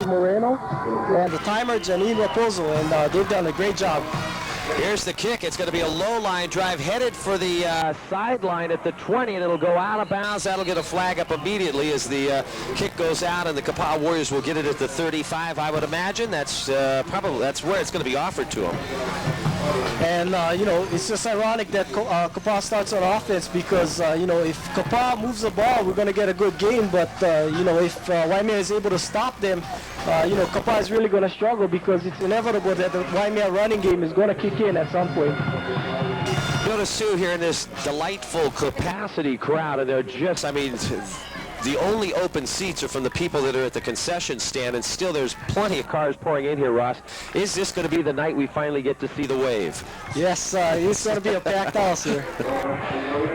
Moreno and the timer Janine Raposo, and they've done a great job. Here's the kick. It's going to be a low line drive headed for the sideline at the 20, and it'll go out of bounds. That'll get a flag up immediately as the kick goes out, and the Kapaa Warriors will get it at the 35, I would imagine. That's that's where it's going to be offered to them. And, you know, it's just ironic that Kapaa starts on offense because, you know, if Kapaa moves the ball, we're going to get a good game. But, you know, if Waimea is able to stop them, you know, Kapaa is really going to struggle because it's inevitable that the Waimea running game is going to kick in at some point. Notice, Sue, here in this delightful capacity crowd, and they're just, I mean, the only open seats are from the people that are at the concession stand, and still there's plenty of cars pouring in here, Ross. Is this going to be the night we finally get to see the wave? Yes, it's going to be a packed house here.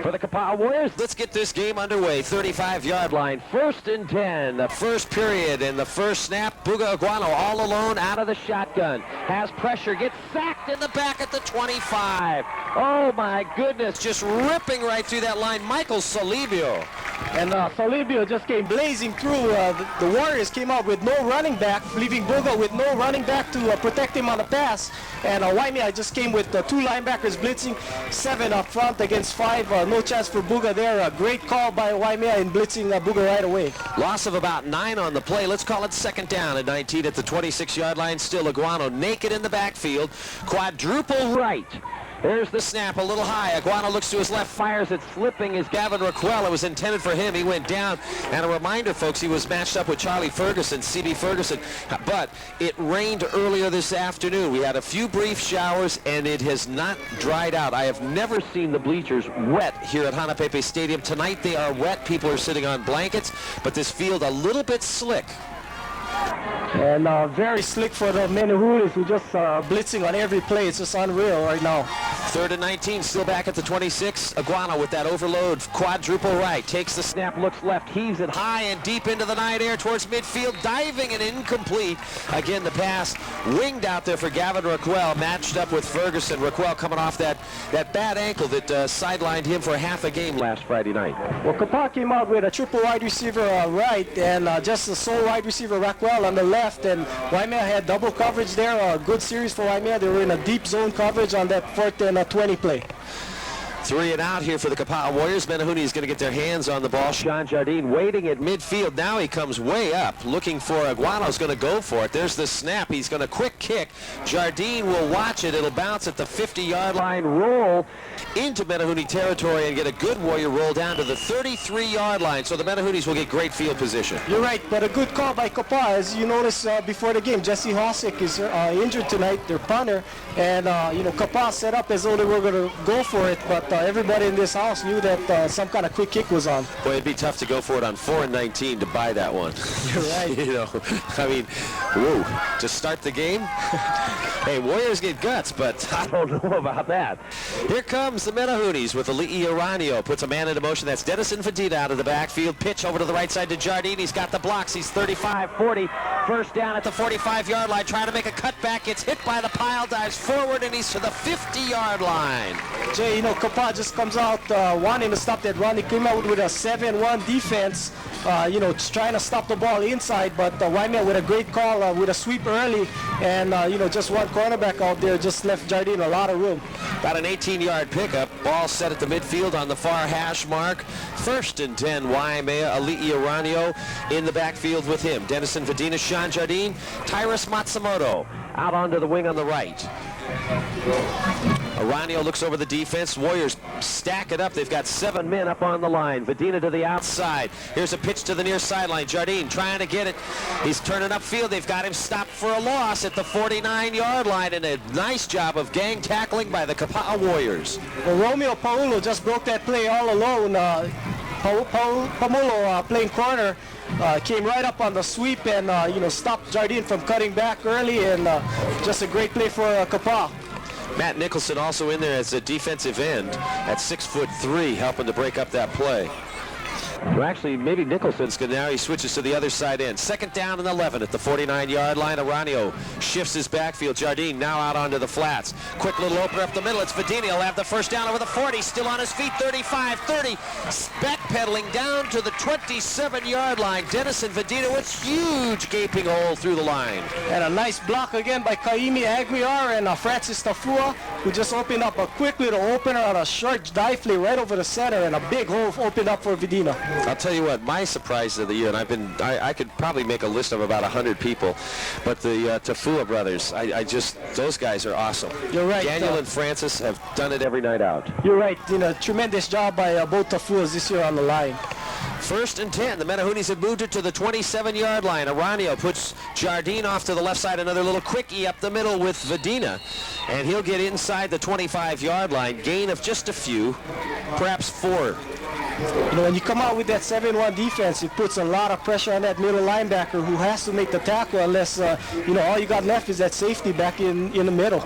For the Kapaa Warriors, let's get this game underway. 35-yard line, 1st and 10. The first period and the first snap. Buga Aguano all alone out of the shotgun. Has pressure, gets sacked in the back at the 25. Oh my goodness, just ripping right through that line. Michael Solibio. And Solibio just came blazing through. The Warriors came out with no running back, leaving Buga with no running back to protect him on the pass. And Waimea just came with 2 linebackers blitzing, 7 up front against 5. No chance for Buga there. A great call by Waimea in blitzing Buga right away. Loss of about 9 on the play. Let's call it 2nd down at 19 at the 26-yard line. Still Aguano naked in the backfield. Quadruple right. There's the snap, a little high. Aguano looks to his left, fires it, slipping is Gavin Raquel. It was intended for him. He went down. And a reminder, folks, he was matched up with Charlie Ferguson, C.B. Ferguson. But it rained earlier this afternoon. We had a few brief showers, and it has not dried out. I have never seen the bleachers wet here at Hanapepe Stadium. Tonight they are wet. People are sitting on blankets, but this field a little bit slick. And very slick for the Menahulis who just blitzing on every play. It's just unreal right now. 3rd and 19, still back at the 26. Aguano with that overload, quadruple right. Takes the snap, looks left, heaves it high and deep into the night air towards midfield, diving and incomplete. Again, the pass winged out there for Gavin Raquel, matched up with Ferguson. Raquel coming off that bad ankle that sidelined him for half a game last Friday night. Well, Kapaa came out with a triple wide receiver right and just a sole wide receiver Raquel on the left, and Waimea had double coverage there. A good series for Waimea. They were in a deep zone coverage on that 4th and 20 play. 3 and out here for the Kapaa Warriors. Menahuni is going to get their hands on the ball. Sean Jardine waiting at midfield. Now he comes way up, looking for Aguano's going to go for it. There's the snap. He's going to quick kick. Jardine will watch it. It'll bounce at the 50-yard line, roll into Menahuni territory and get a good Warrior roll down to the 33-yard line. So the Menahunis will get great field position. You're right, but a good call by Kapaa. As you noticed before the game, Jesse Hosick is injured tonight, their punter, and you know, Kapaa set up as though they were going to go for it, but everybody in this house knew that some kind of quick kick was on. Boy, it'd be tough to go for it on 4 and 19 to buy that one. You're right. You know, I mean, whoa, to start the game? Hey, Warriors get guts, but I don't know about that. Here comes the Menahunis with Ali'i Aranio. Puts a man into motion. That's Denison Fadita out of the backfield. Pitch over to the right side to Jardine. He's got the blocks. He's 35-40. First down at the 45-yard line. Trying to make a cutback. Gets hit by the pile. Dives forward, and he's to the 50-yard line. Jay, you know, Kapaa just comes out wanting to stop that run. He came out with a 7-1 defense, you know, trying to stop the ball inside, but Waimea with a great call with a sweep early, and, you know, just one cornerback out there just left Jardine a lot of room. About an 18-yard pickup. Ball set at the midfield on the far hash mark. 1st and 10, Waimea. Ali'i Aranio in the backfield with him. Denison Vadina, Sean Jardine, Tyrus Matsumoto out onto the wing on the right. Aranio looks over the defense. Warriors stack it up. They've got 7 men up on the line. Vadina to the outside. Here's a pitch to the near sideline. Jardine trying to get it. He's turning upfield. They've got him stopped for a loss at the 49-yard line, and a nice job of gang tackling by the Kapaa Warriors. Well, Romeo Paulo just broke that play all alone. Pamulo playing corner came right up on the sweep and you know, stopped Jardine from cutting back early, and just a great play for Kapaa. Matt Nicholson also in there as a defensive end at 6'3", helping to break up that play. Well, actually, maybe Nicholson's going to now. He switches to the other side end. Second down and 11 at the 49-yard line. Aranio shifts his backfield. Jardine now out onto the flats. Quick little opener up the middle. It's Vadina. He'll have the first down over the 40. Still on his feet. 35, 30. Backpedaling down to the 27-yard line. Denison Vadina with huge gaping hole through the line. And a nice block again by Kaimi Aguiar and Francis Tafua, who just opened up a quick little opener on a short dive play right over the center, and a big hole opened up for Vadina. I'll tell you what, my surprise of the year, and I could probably make a list of about 100 people, but the Tafua brothers, those guys are awesome. You're right. Daniel and Francis have done it every night out. You're right. Tremendous job by both Tafuas this year on the line. First and 10. The Menahunis have moved it to the 27-yard line. Aranio puts Jardine off to the left side. Another little quickie up the middle with Vadina. And he'll get inside the 25-yard line. Gain of just a few, perhaps 4. When you come out with that 7-1 defense, it puts a lot of pressure on that middle linebacker who has to make the tackle unless, all you got left is that safety back in the middle.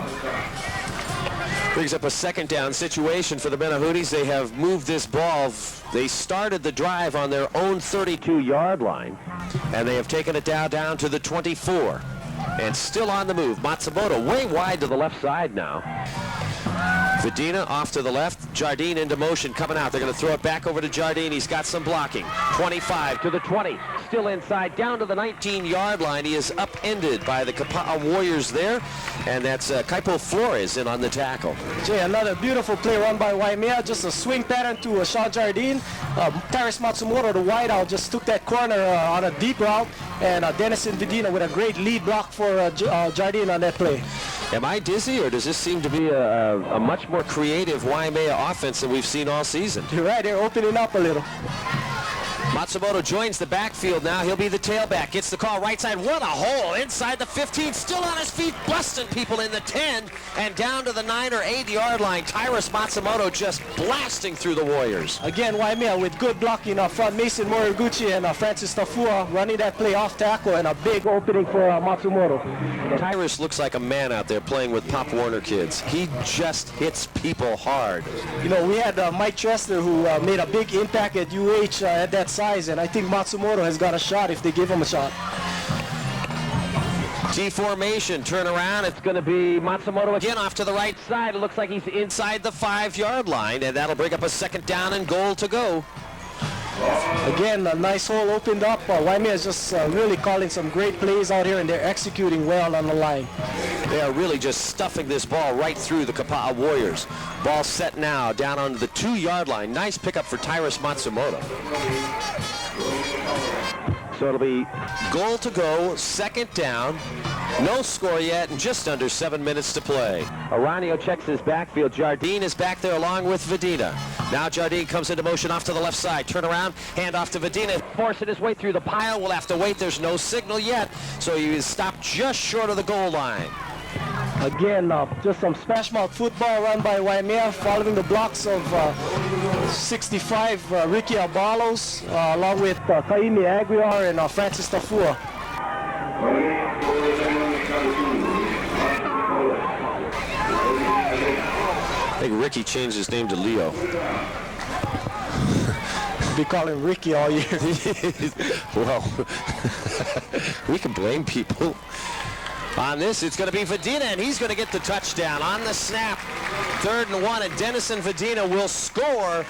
Brings up a second down situation for the Menahunis. They have moved this ball. They started the drive on their own 32-yard line, and they have taken it down to the 24. And still on the move. Matsumoto way wide to the left side now. Vadina off to the left. Jardine into motion coming out. They're going to throw it back over to Jardine. He's got some blocking. 25 to the 20. Still inside down to the 19-yard line. He is upended by the Kapaa Warriors there. And that's Kaipo Flores in on the tackle. Jay, another beautiful play run by Waimea. Just a swing pattern to Sean Jardine. Taris Matsumoto, the wideout, just took that corner on a deep route. And Denison Vadina with a great lead block for Jardine on that play. Am I dizzy, or does this seem to be a much more creative Waimea offense than we've seen all season? You're right, they're opening up a little. Matsumoto joins the backfield now. He'll be the tailback. Gets the call right side. What a hole inside the 15. Still on his feet, busting people in the 10 and down to the 9 or 8-yard line. Tyrus Matsumoto just blasting through the Warriors. Again, Waimea with good blocking up front. Mason Moriguchi and Francis Tafua running that play off tackle, and a big opening for Matsumoto. Tyrus looks like a man out there playing with Pop Warner kids. He just hits people hard. We had Mike Tressler who made a big impact at UH at that size, and I think Matsumoto has got a shot if they give him a shot. T formation, turn around. It's going to be Matsumoto again off to the right side. It looks like he's inside the 5-yard line, and that'll bring up a second down and goal to go. Again, a nice hole opened up. Waimea is just really calling some great plays out here, and they're executing well on the line. They are really just stuffing this ball right through the Kapaa Warriors. Ball set now down on the 2-yard line. Nice pickup for Tyrus Matsumoto. So it'll be goal to go, second down. No score yet, and just under 7 minutes to play. Aranio checks his backfield. Jardine is back there along with Vadina. Now Jardine comes into motion off to the left side. Turn around, hand off to Vadina. Forcing his way through the pile. We'll have to wait. There's no signal yet, so he is stopped just short of the goal line. Again, just some smash mouth football run by Waimea, following the blocks of 65 Ricky Abalos, along with Kaimi Aguiar and Francis Tafua. I think Ricky changed his name to Leo. Be calling Ricky all year. Well, we can blame people. On this, it's going to be Vadina, and he's going to get the touchdown on the snap. 3rd and 1, and Denison Vadina will score.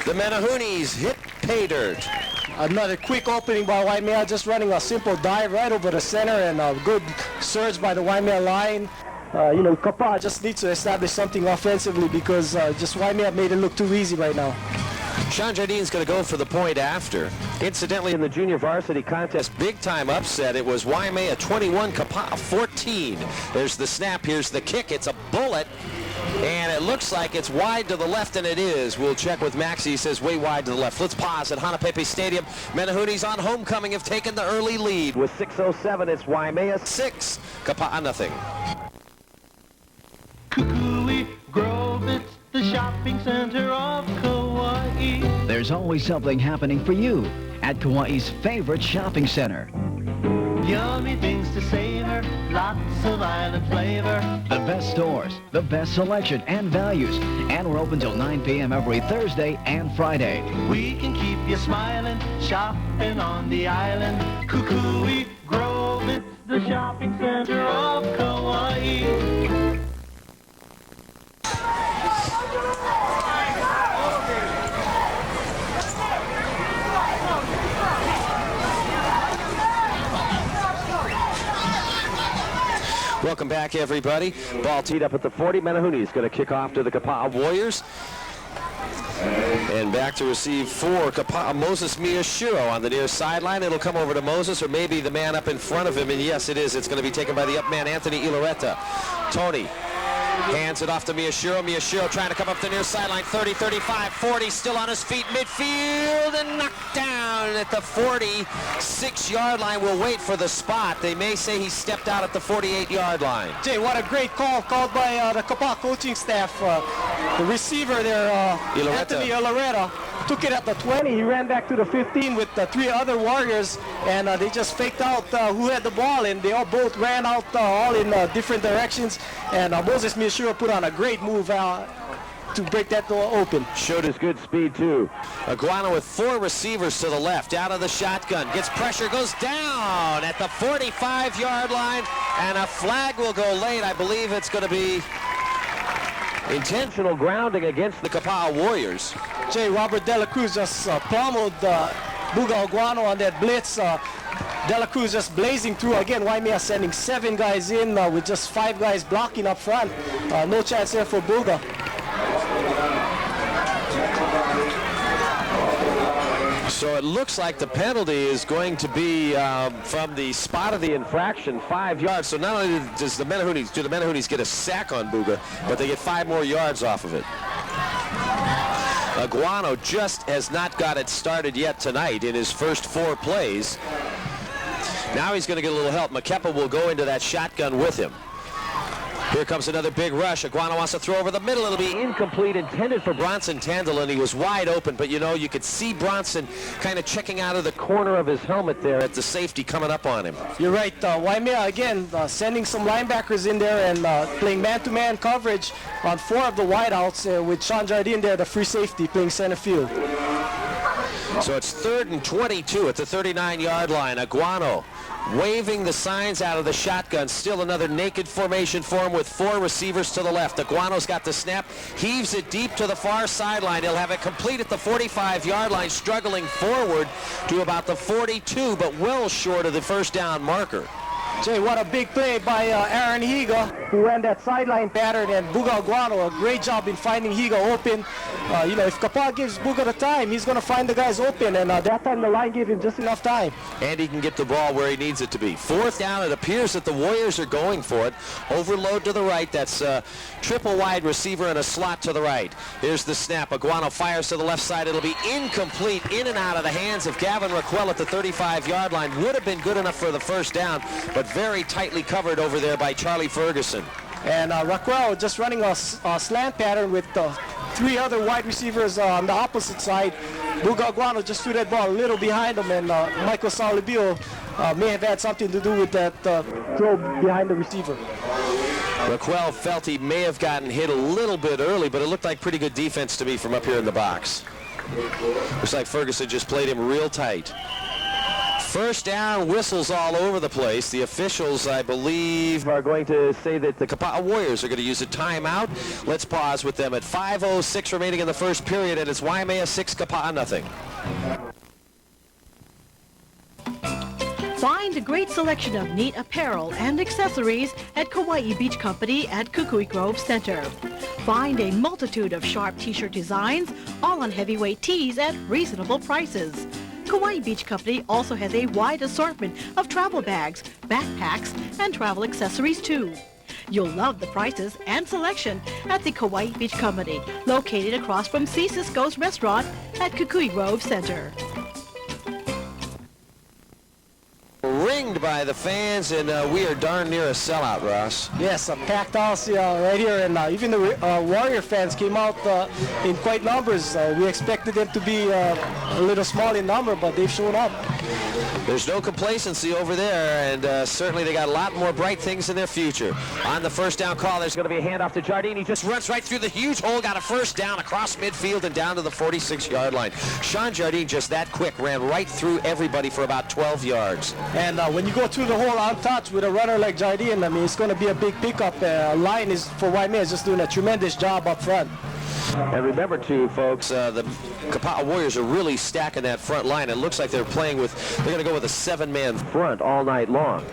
The Menahunis hit pay dirt. Another quick opening by Waimea, just running a simple dive right over the center, and a good surge by the Waimea line. Kapaa just needs to establish something offensively, because just Waimea made it look too easy right now. Sean Jardine's going to go for the point after. Incidentally, in the junior varsity contest, big-time upset. It was Waimea 21, Kapaa 14. There's the snap. Here's the kick. It's a bullet, and it looks like it's wide to the left, and it is. We'll check with Maxie. He says way wide to the left. Let's pause at Hanapepe Stadium. Menahunis on Homecoming have taken the early lead. With 6:07, it's Waimea 6, Kapaa nothing. Kukui Grove, it's the shopping center of Kauai. There's always something happening for you at Kauai's favorite shopping center. Yummy things to savor, lots of island flavor. The best best stores, the best selection and values. And we're open till 9 p.m. every Thursday and Friday. We can keep you smiling, shopping on the island. Kukui Grove, it's the shopping center of Kauai. Welcome back, everybody. Ball teed up at the 40. Menahuni is going to kick off to the Kapaa Warriors. And back to receive for Kapaa, Moses Miyashiro on the near sideline. It'll come over to Moses, or maybe the man up in front of him. And yes, it is. It's going to be taken by the up man, Anthony Iloretta. Tony hands it off to Miyashiro. Miyashiro trying to come up the near sideline. 30, 35, 40, still on his feet midfield and knocked down at the 46-yard line. We'll wait for the spot. They may say he stepped out at the 48-yard line. Jay, what a great call called by the Kapaa coaching staff. The receiver there, Anthony Iloretta, took it at the 20. He ran back to the 15 with the 3 other Warriors, and they just faked out who had the ball, and they all both ran out all in different directions. And Moses Miyashiro put on a great move to break that door open. Showed his good speed, too. Iguana with 4 receivers to the left, out of the shotgun. Gets pressure, goes down at the 45-yard line, and a flag will go late. I believe it's going to be intentional grounding against the Kapaa Warriors. Jay, Robert De La Cruz just pummeled Buga Iguana on that blitz. De La Cruz just blazing through. Again, Waimea sending 7 guys in with just 5 guys blocking up front. No chance there for Buga. So it looks like the penalty is going to be from the spot of the infraction, 5 yards. So not only does the Menahunis get a sack on Buga, but they get 5 more yards off of it. Iguano just has not got it started yet tonight in his first 4 plays. Now he's going to get a little help. Kapaa will go into that shotgun with him. Here comes another big rush. Iguana wants to throw over the middle. It'll be incomplete, intended for Bronson Tandel, and he was wide open. But, you know, you could see Bronson kind of checking out of the corner of his helmet there at the safety coming up on him. You're right. Waimea, again, sending some linebackers in there and playing man-to-man coverage on 4 of the wideouts with Sean Jardine there, the free safety, playing center field. So it's 3rd and 22 at the 39-yard line. Iguano waving the signs out of the shotgun. Still another naked formation for him with 4 receivers to the left. Iguano's got the snap, heaves it deep to the far sideline. He'll have it complete at the 45-yard line, struggling forward to about the 42, but well short of the first down marker. Jay, what a big play by Aaron Higa, who ran that sideline pattern, and Buga Iguano, a great job in finding Higa open. You know, if Kapaa gives Buga the time, he's going to find the guys open, and that time the line gave him just enough time. And he can get the ball where he needs it to be. 4th down, it appears that the Warriors are going for it. Overload to the right, that's triple wide receiver and a slot to the right. Here's the snap. Iguano fires to the left side. It'll be incomplete, in and out of the hands of Gavin Raquel at the 35-yard line. Would have been good enough for the first down, but very tightly covered over there by Charlie Ferguson. And Raquel just running a slant pattern with 3 other wide receivers on the opposite side. Buga Iguano just threw that ball a little behind him, and Michael Saulibio may have had something to do with that throw behind the receiver. Raquel felt he may have gotten hit a little bit early, but it looked like pretty good defense to me from up here in the box. Looks like Ferguson just played him real tight. First down, whistles all over the place. The officials, I believe, are going to say that the Kapaa Warriors are going to use a timeout. Let's pause with them at 5:06 remaining in the first period, and it's Waimea 6, Kapaa nothing. Find a great selection of neat apparel and accessories at Kauai Beach Company at Kukui Grove Center. Find a multitude of sharp t-shirt designs, all on heavyweight tees at reasonable prices. Kauai Beach Company also has a wide assortment of travel bags, backpacks, and travel accessories too. You'll love the prices and selection at the Kauai Beach Company, located across from C. Cisco's restaurant at Kukui Grove Center. Ringed by the fans, and we are darn near a sellout, Ross. Yes, a packed house right here, and even the Warrior fans came out in quite numbers. We expected them to be a little small in number, but they've shown up. There's no complacency over there, and certainly they got a lot more bright things in their future. On the first down call, there's going to be a handoff to Jardine. He just runs right through the huge hole, got a first down across midfield and down to the 46-yard line. Sean Jardine, just that quick, ran right through everybody for about 12 yards. And when you go through the hole untouched with a runner like Jardine, I mean, it's going to be a big pickup. Line is, for Waimea, is just doing a tremendous job up front. And remember, too, folks, the Kapaa Warriors are really stacking that front line. It looks like they're playing with, they're going to go with a 7-man front all night long.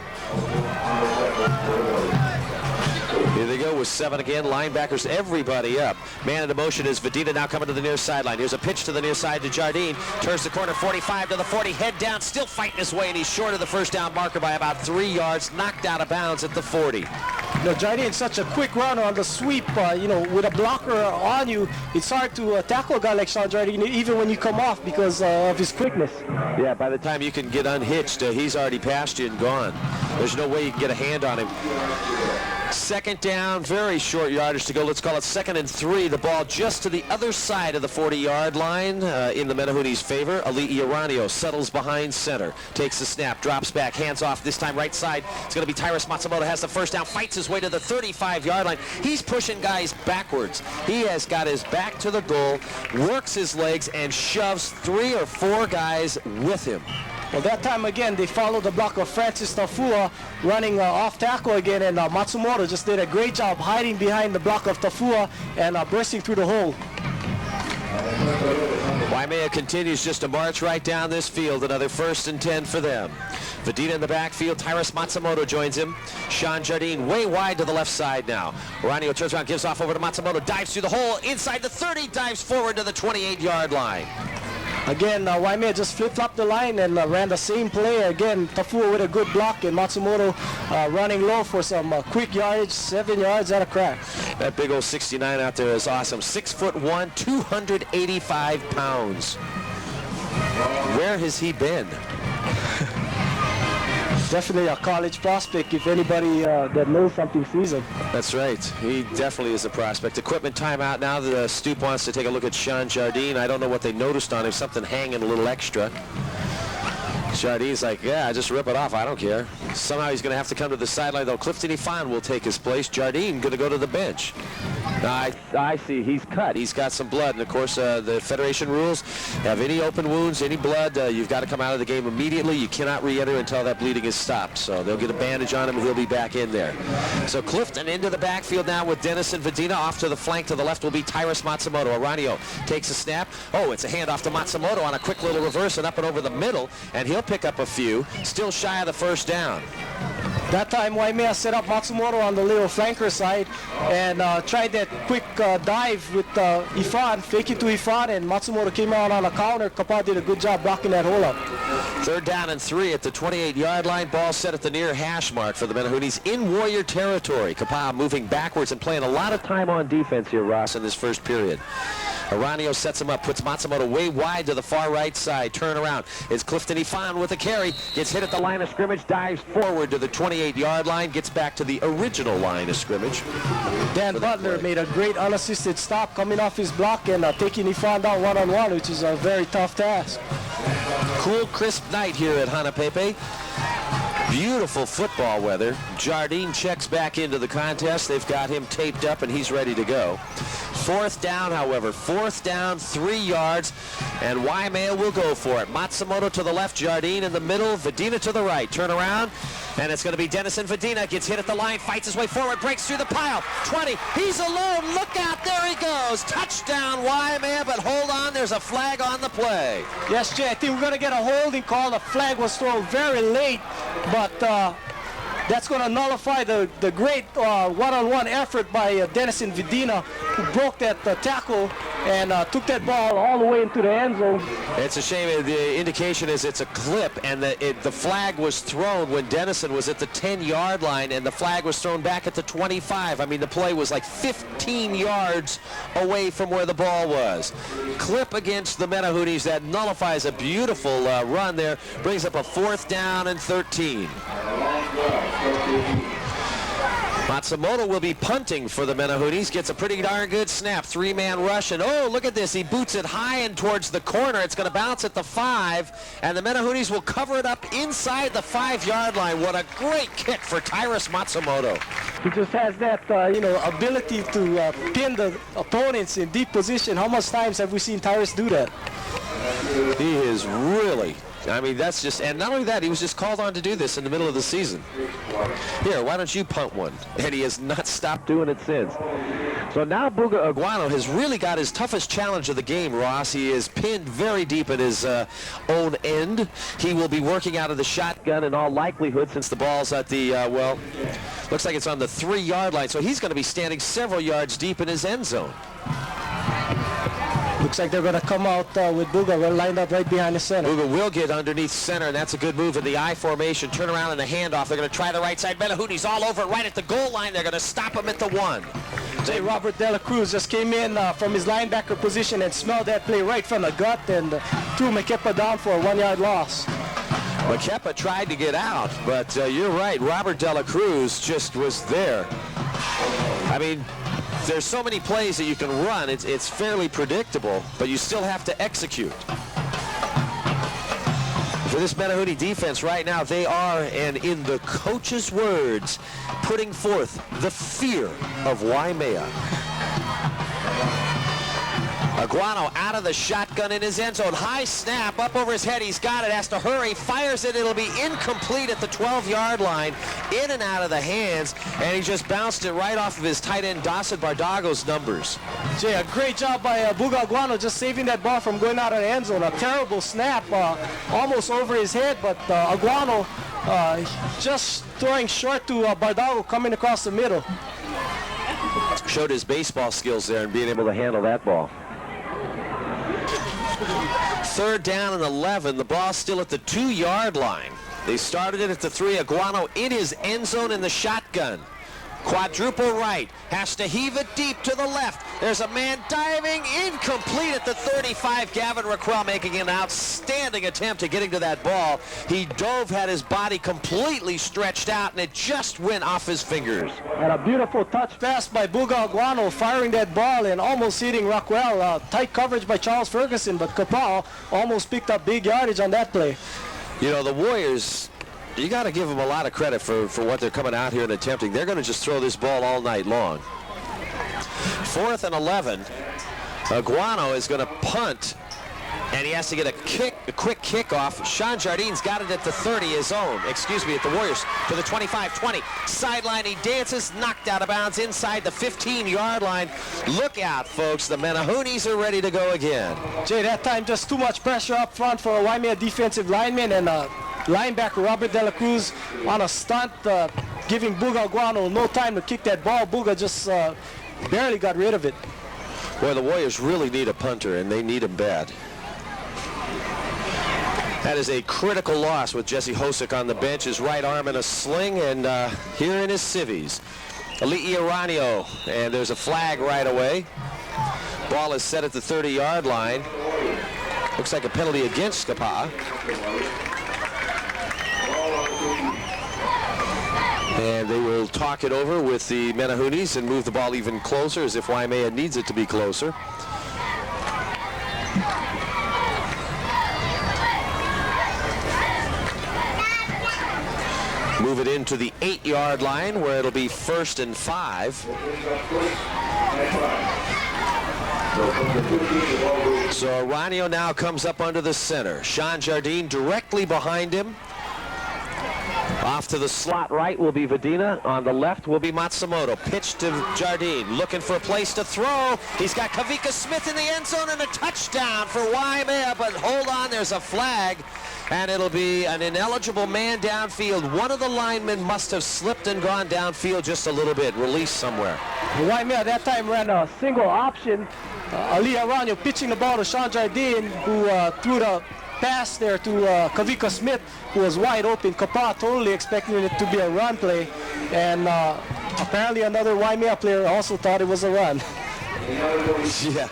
Here they go with 7 again. Linebackers, everybody up. Man in motion is Vidina now coming to the near sideline. Here's a pitch to the near side to Jardine. Turns the corner, 45 to the 40. Head down, still fighting his way, and he's short of the first down marker by about 3 yards. Knocked out of bounds at the 40. You know, Jardine's such a quick runner on the sweep. You know, with a blocker on you, it's hard to tackle a guy like Sean Jardine, even when you come off, because of his quickness. Yeah, by the time you can get unhitched, he's already past you and gone. There's no way you can get a hand on him. Second down, very short yardage to go. Let's call it 2nd and 3. The ball just to the other side of the 40-yard line in the Menehuni's favor. Ali Iranio settles behind center. Takes the snap, drops back, hands off. This time right side. It's going to be Tyrus Matsumoto. Has the first down, fights his way to the 35-yard line. He's pushing guys backwards. He has got his back to the goal, works his legs, and shoves 3 or 4 guys with him. Well, that time again, they followed the block of Francis Tafua running off tackle again, and Matsumoto just did a great job hiding behind the block of Tafua and bursting through the hole. Waimea continues just to march right down this field. Another 1st and 10 for them. Vidina in the backfield. Tyrus Matsumoto joins him. Sean Jardine way wide to the left side now. Iranio turns around, gives off over to Matsumoto, dives through the hole, inside the 30, dives forward to the 28-yard line. Again, Waimea just flip-flopped the line and ran the same play. Again, Tafua with a good block, and Matsumoto running low for some quick yardage, 7 yards at a crack. That big old 69 out there is awesome. 6'1", 285 pounds. Where has he been? Definitely a college prospect if anybody that knows something sees him. That's right. He definitely is a prospect. Equipment timeout now. The Stoop wants to take a look at Sean Jardine. I don't know what they noticed on him. Something hanging a little extra. Jardine's like, yeah, just rip it off. I don't care. Somehow he's going to have to come to the sideline, though. Clifton Ifan will take his place. Jardine going to go to the bench. I see. He's cut. He's got some blood. And, of course, the Federation rules have any open wounds, any blood, you've got to come out of the game immediately. You cannot re-enter until that bleeding is stopped. So they'll get a bandage on him, and he'll be back in there. So Clifton into the backfield now with Dennis and Vidina. Off to the flank to the left will be Tyrus Matsumoto. Iranio takes a snap. Oh, it's a handoff to Matsumoto on a quick little reverse and up and over the middle, and he'll pick up a few. Still shy of the first down. That time, Waimea set up Matsumoto on the little flanker side and tried that quick dive with Ifan, fake it to Ifan, and Matsumoto came out on a counter. Kapaa did a good job blocking that hole up. 3rd down and 3 at the 28-yard line. Ball set at the near hash mark for the Menehunis in Warrior territory. Kapaa moving backwards and playing a lot of time on defense here, Ross, in this first period. Iranio sets him up, puts Matsumoto way wide to the far right side. Turn around. It's Clifton Ifan with a carry. Gets hit at the line of scrimmage, dives forward to the 28-yard line, gets back to the original line of scrimmage. Dan Butler made a great unassisted stop coming off his block and taking Ifan down one-on-one, which is a very tough task. Cool, crisp night here at Hanapepe. Beautiful football weather. Jardine checks back into the contest. They've got him taped up and he's ready to go. 4th down, however. 4th down, 3 yards, and Waimea will go for it. Matsumoto to the left, Jardine in the middle, Vidina to the right. Turn around, and it's going to be Dennison Vidina. Gets hit at the line, fights his way forward, breaks through the pile. 20, he's alone. Look out, there he goes. Touchdown, Waimea, but hold on, there's a flag on the play. Yes, Jay, I think we're going to get a holding call. The flag was thrown very late, but that's going to nullify the great one-on-one effort by Dennison Vidina, who broke that tackle and took that ball all the way into the end zone. It's a shame. The indication is it's a clip, and the flag was thrown when Dennison was at the 10-yard line, and the flag was thrown back at the 25. I mean, the play was like 15 yards away from where the ball was. Clip against the Menehunis. That nullifies a beautiful run there. Brings up a 4th down and 13. Matsumoto will be punting for the Menahunis. Gets a pretty darn good snap. Three-man rush, and oh, look at this. He boots it high and towards the corner. It's going to bounce at the 5, and the Menahunis will cover it up inside the 5-yard line. What a great kick for Tyrus Matsumoto. He just has that, ability to pin the opponents in deep position. How much times have we seen Tyrus do that? He is really, I mean, that's just, and not only that, he was just called on to do this in the middle of the season. Here, why don't you punt one? And he has not stopped doing it since. So now Buga Aguano has really got his toughest challenge of the game, Ross. He is pinned very deep at his own end. He will be working out of the shotgun in all likelihood since the ball's at the, looks like it's on the 3-yard line. So he's going to be standing several yards deep in his end zone. Looks like they're going to come out with Buga. We're lined up right behind the center. Buga will get underneath center, and that's a good move in the I formation. Turn around in the handoff. They're going to try the right side. Menahunis all over it right at the goal line. They're going to stop him at the 1. J. Robert De La Cruz just came in from his linebacker position and smelled that play right from the gut and threw Kapaa down for a 1-yard loss. Kapaa tried to get out, but you're right. Robert De La Cruz just was there. I mean, there's so many plays that you can run. It's fairly predictable, but you still have to execute. For this Menahuni defense right now, they are, and in the coach's words, putting forth the fear of Waimea. Aguano out of the shotgun in his end zone. High snap up over his head. He's got it. Has to hurry. Fires it. It'll be incomplete at the 12-yard line. In and out of the hands. And he just bounced it right off of his tight end, Dawson Bardago's numbers. Jay, a great job by Buga Aguano just saving that ball from going out of the end zone. A terrible snap almost over his head, but Aguano just throwing short to Bardago coming across the middle. Showed his baseball skills there and being able to handle that ball. 3rd down and 11. The ball still at the 2-yard line. They started it at the 3. Aguano in his end zone in the shotgun. Quadruple right. Has to heave it deep to the left. There's a man diving. Incomplete at the 35. Gavin Raquel making an outstanding attempt at getting to that ball. He dove, had his body completely stretched out, and it just went off his fingers. And a beautiful touch pass by Buga Aguano, firing that ball and almost hitting Raquel. Tight coverage by Charles Ferguson, but Kapaa almost picked up big yardage on that play. You know, the Warriors, you got to give them a lot of credit for what they're coming out here and attempting. They're going to just throw this ball all night long. 4th and 11. Aguano is going to punt, and he has to get a quick kickoff. Sean Jardin's got it at the 30, his own, at the Warriors, to the 25-20. Sideline, he dances, knocked out of bounds inside the 15-yard line. Look out, folks. The Menahunis are ready to go again. Jay, that time just too much pressure up front for a Waimea defensive lineman, and linebacker Robert De La Cruz on a stunt, giving Buga Aguano no time to kick that ball. Buga just barely got rid of it. Boy, the Warriors really need a punter, and they need him bad. That is a critical loss with Jesse Hosick on the bench, his right arm in a sling, and here in his civvies. Ali'i Aranio, and there's a flag right away. Ball is set at the 30-yard line. Looks like a penalty against Kapaa. And they will talk it over with the Menahunis and move the ball even closer, as if Waimea needs it to be closer. Move it into the 8-yard line, where it'll be 1st and 5. So Aranio now comes up under the center. Sean Jardine directly behind him. Off to the slot right will be Vadina. On the left will be Matsumoto. Pitch to Jardine. Looking for a place to throw. He's got Kavika Smith in the end zone and a touchdown for Waimea. But hold on, there's a flag. And it'll be an ineligible man downfield. One of the linemen must have slipped and gone downfield just a little bit. Released somewhere. Waimea that time ran a single option. Ali'i Aranio pitching the ball to Sean Jardine, who threw the pass there to Kavika Smith, who was wide open. Kapaa totally expecting it to be a run play, and apparently another Waimea player also thought it was a run. Yeah.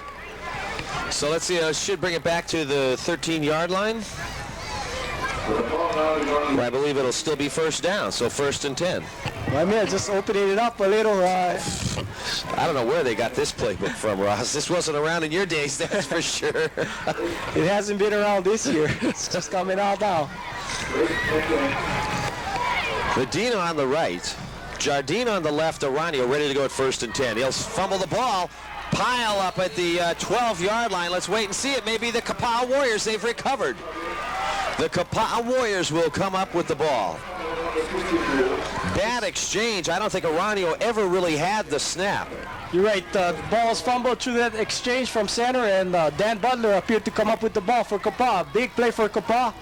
So let's see, should bring it back to the 13-yard line. Well, I believe it'll still be first down, so 1st and 10. I mean, just opening it up a little. I don't know where they got this playbook from, Ross. This wasn't around in your days, that's for sure. It hasn't been around this year. It's just coming out now. Medina on the right, Jardine on the left, Aranio ready to go at 1st and 10. He'll fumble the ball, pile up at the 12-yard line. Let's wait and see it. Maybe the Kapaa Warriors, they've recovered. The Kapaa Warriors will come up with the ball. Bad exchange. I don't think Aranio ever really had the snap. You're right. The ball's fumbled through that exchange from center, and Dan Butler appeared to come up with the ball for Kapaa. Big play for Kapaa.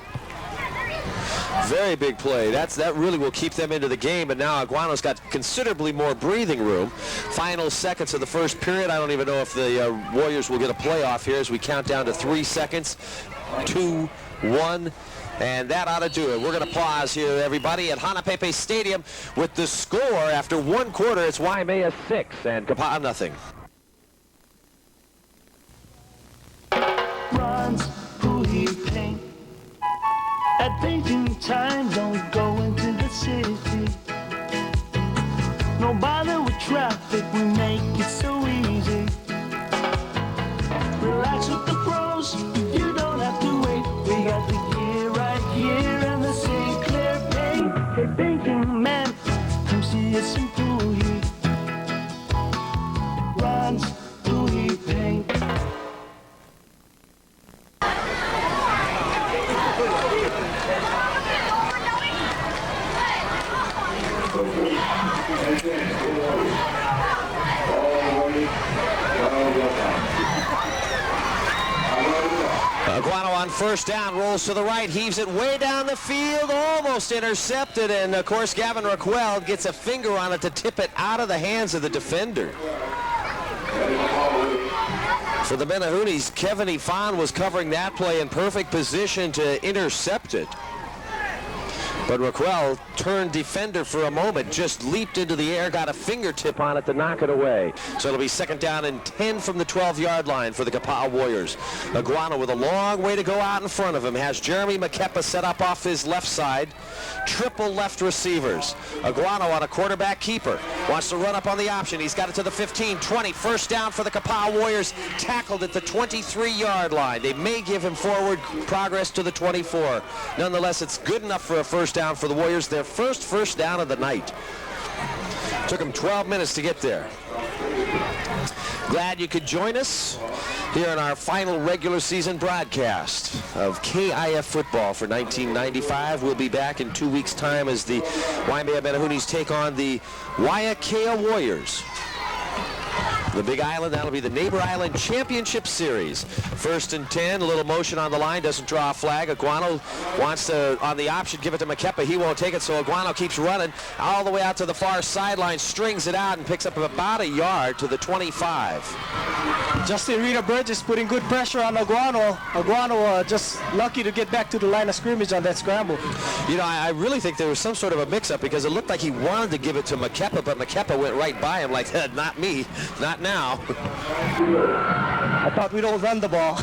Very big play. That really will keep them into the game, but now Aguano's got considerably more breathing room. Final seconds of the first period. I don't even know if the Warriors will get a playoff here as we count down to 3 seconds. 2, 1, and that ought to do it. We're going to pause here, everybody, at Hanapepe Stadium with the score. After 1 quarter, it's Waimea 6 and Kapaa nothing. Runs who he paint. At painting time, don't go into the city. No bother with traffic, we make it so easy. Relax with the pros, you don't have to wait. We got the gear right here and the St. Clair paint. Hey, painting man, come see us in Puhi. Runs Puhi paint. Aguano on 1st down, rolls to the right, heaves it way down the field, almost intercepted, and of course Gavin Raquel gets a finger on it to tip it out of the hands of the defender. For the Menahunis, Kevin Ifan was covering that play in perfect position to intercept it. But Raquel turned defender for a moment, just leaped into the air, got a fingertip on it to knock it away. So it'll be 2nd down and 10 from the 12-yard line for the Kapaa Warriors. Aguano with a long way to go out in front of him. Has Jeremy McKeppa set up off his left side. Triple left receivers. Aguano on a quarterback keeper. Wants to run up on the option. He's got it to the 15, 20. 1st down for the Kapaa Warriors. Tackled at the 23-yard line. They may give him forward progress to the 24. Nonetheless, it's good enough for a 1st down for the Warriors. Their first down of the night. Took them 12 minutes to get there. Glad you could join us here in our final regular season broadcast of KIF football for 1995. We'll be back in 2 weeks' time as the Waimea Menahunis take on the Waiakea Warriors. The Big Island, that'll be the Neighbor Island Championship Series. 1st and 10, a little motion on the line, doesn't draw a flag. Aguano wants to, on the option, give it to McKeppa. He won't take it, so Aguano keeps running all the way out to the far sideline, strings it out, and picks up about a yard to the 25. Justin Rita Burgess putting good pressure on Aguano. Aguano just lucky to get back to the line of scrimmage on that scramble. You know, I really think there was some sort of a mix-up because it looked like he wanted to give it to McKeppa, but McKeppa went right by him like, not me, not now. I thought we don't run the ball.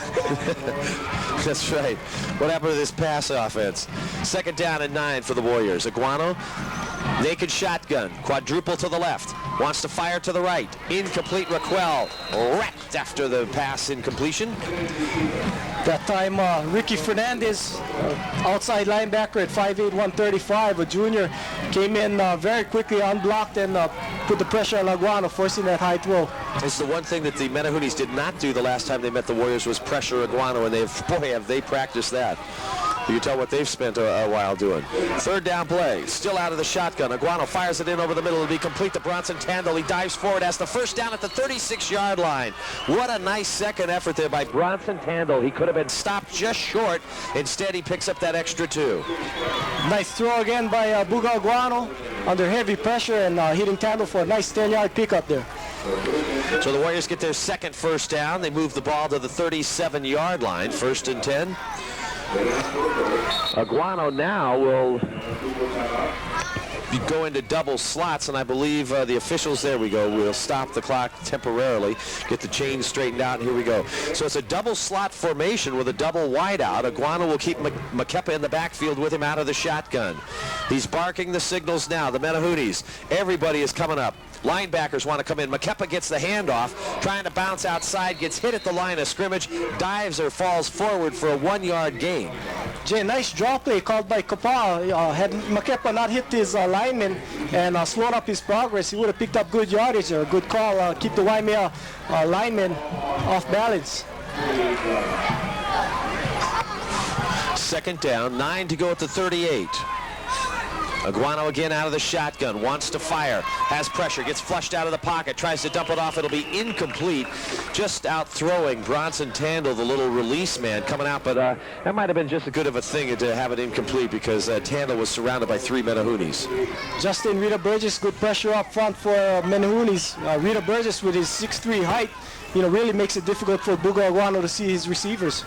That's right. What happened to this pass offense? 2nd down and 9 for the Warriors. Aguano, naked shotgun, quadruple to the left. Wants to fire to the right. Incomplete. Raquel wrecked after the pass incompletion. That time, Ricky Fernandez, outside linebacker at 5'8", 135, a junior, came in very quickly, unblocked, and put the pressure on Aguano, forcing that high throw. It's the one thing that the Menahunis did not do the last time they met the Warriors was pressure Aguano, and have they practiced that. You can tell what they've spent a while doing. 3rd down play, still out of the shotgun. Aguano fires it in over the middle. It'll be complete to Bronson Tandle. He dives forward, has the 1st down at the 36-yard line. What a nice second effort there by Bronson Tandle. He could have been stopped just short. Instead, he picks up that extra 2. Nice throw again by Buga Aguano under heavy pressure and hitting Tandle for a nice 10-yard pickup there. So the Warriors get their second 1st down. They move the ball to the 37-yard line. 1st and 10. Aguano now will go into double slots, and I believe the officials, there we go, will stop the clock temporarily, get the chain straightened out, and here we go. So it's a double slot formation with a double wideout. Iguana will keep Kapaa in the backfield with him out of the shotgun. He's barking the signals now. The Menahunis, everybody is coming up. Linebackers want to come in. Kapaa gets the handoff, trying to bounce outside, gets hit at the line of scrimmage, dives or falls forward for a 1-yard gain. Jay, nice draw play called by Kapaa. Had Kapaa not hit his lineman and slowed up his progress, he would have picked up good yardage. A good call, keep the Waimea lineman off balance. Second down, 9 to go at the 38. Iguana again out of the shotgun, wants to fire, has pressure, gets flushed out of the pocket, tries to dump it off. It'll be incomplete, just out throwing Bronson Tandle, the little release man, coming out, but that might have been just as good of a thing to have it incomplete because Tandle was surrounded by 3 Menahunis. Justin Rita Burgess, good pressure up front for Menahunis. Rita Burgess with his 6'3" height, really makes it difficult for Buga Iguana to see his receivers.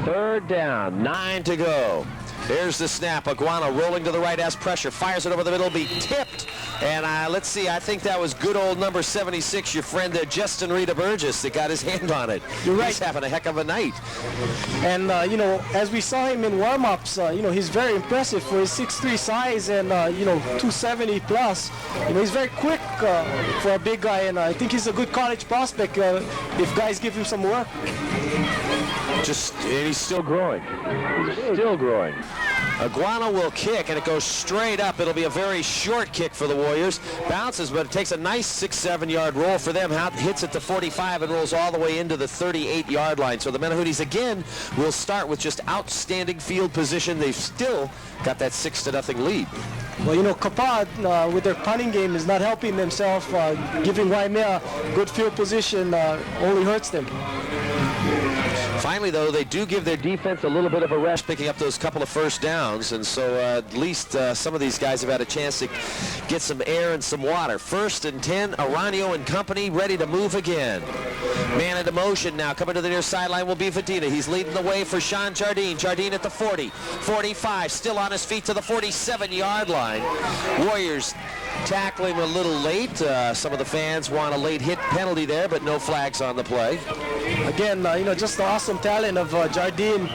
Third down, 9 to go. There's the snap. Iguana rolling to the right, has pressure, fires it over the middle, be tipped. And let's see, I think that was good old number 76, your friend Justin Rita Burgess, that got his hand on it. You're right. He's having a heck of a night. And, as we saw him in warm-ups, he's very impressive for his 6'3" size and, 270 plus. He's very quick for a big guy, and I think he's a good college prospect if guys give him some work. And he's still growing. He's still growing. Iguana will kick, and it goes straight up. It'll be a very short kick for the Warriors. Bounces, but it takes a nice 6-7 yard roll for them. Hits at the 45 and rolls all the way into the 38-yard line. So the Menahunis again will start with just outstanding field position. They've still got that 6-0 lead. Well, Kapaa with their punting game is not helping themselves. Giving Waimea good field position only hurts them. Finally, though, they do give their defense a little bit of a rest, picking up those couple of first downs, and so at least some of these guys have had a chance to get some air and some water. 1st and 10, Aranio and company ready to move again. Man into motion now, coming to the near sideline will be Vadina. He's leading the way for Sean Jardine. Jardine at the 40, 45, still on his feet to the 47-yard line. Warriors tackling a little late. Some of the fans want a late hit penalty there, but no flags on the play. Again, just the awesome talent of Jardine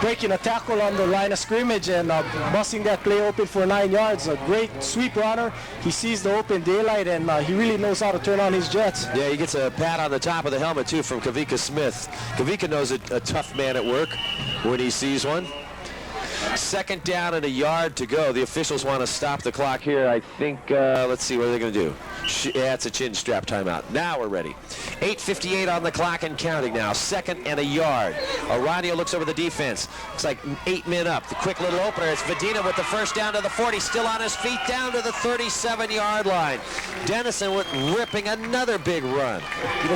breaking a tackle on the line of scrimmage and busting that play open for 9 yards. A great sweep runner. He sees the open daylight, and he really knows how to turn on his jets. Yeah, he gets a pat on the top of the helmet, too, from Kavika Smith. Kavika knows a tough man at work when he sees one. 2nd down and a yard to go. The officials want to stop the clock here. I think, let's see, what are they going to do? Yeah, it's a chin strap timeout. Now we're ready. 8:58 on the clock and counting now. 2nd and a yard. Aranio looks over the defense. Looks like 8 men up. The quick little opener. It's Vadina with the first down to the 40. Still on his feet down to the 37-yard line. Dennison ripping another big run.